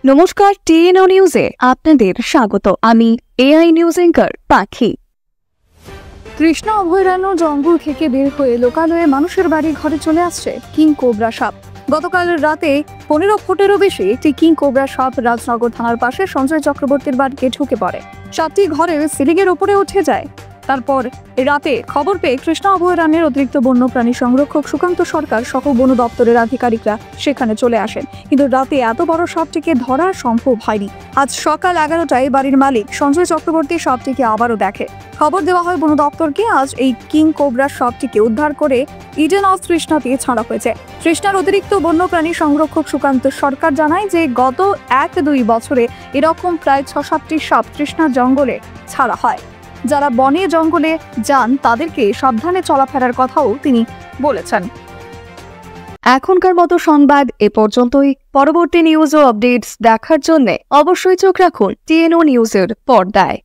নমস্কার, টিএনও নিউজে আপনাদের স্বাগত। আমি এআই নিউজ অ্যাঙ্কার পাখি। কৃষ্ণা অভয়ারণ্য জঙ্গল থেকে বের হয়ে লোকালয়ে মানুষের বাড়ি ঘরে চলে আসছে কিং কোবরা সাপ। গতকাল রাতে 15 ফুটেরও বেশি একটি কিং কোবরা সাপ রাজনগর থানার পাশে সঞ্জয় চক্রবর্তীর বাড়িতে ঢুকে পড়ে। সাপটি ঘরের সিলিংয়ের উপরে উঠে যায়। তারপর রাতে খবর পেয়ে কৃষ্ণা অভয়ারণ্যের অতিরিক্ত বন্যপ্রাণী সংরক্ষক সুকান্ত সরকার সহ বন দপ্তরের আধিকারিকরা সেখানে চলে আসেন, কিন্তু রাতে এত বড় সাপটিকে ধরা সম্ভব হয়নি। আজ সকাল 11টায় বাড়ির মালিক সঞ্জয় চক্রবর্তী সাপটিকে আবারও দেখে। খবর দেওয়া হয় বন দপ্তরকে। আজ এই কিং কোবরা সাপটিকে উদ্ধার করে ইডেন অফ তৃষ্ণাতে ছাড়া হয়েছে। তৃষ্ণার অতিরিক্ত বন্যপ্রাণী সংরক্ষক সুকান্ত সরকার জানায় যে গত 1-2 বছরে এরকম প্রায় 6-7টি সাপ তৃষ্ণার জঙ্গলে ছাড়া হয়। যারা বনে জঙ্গলে যান তাদেরকে সাবধানে চলাফেরার কথাও তিনি বলেছেন। এখনকার মতো সংবাদ এ পর্যন্তই। পরবর্তী নিউজ ও আপডেটস দেখার জন্য অবশ্যই চোখ রাখুন টিএনও নিউজের পর্দায়।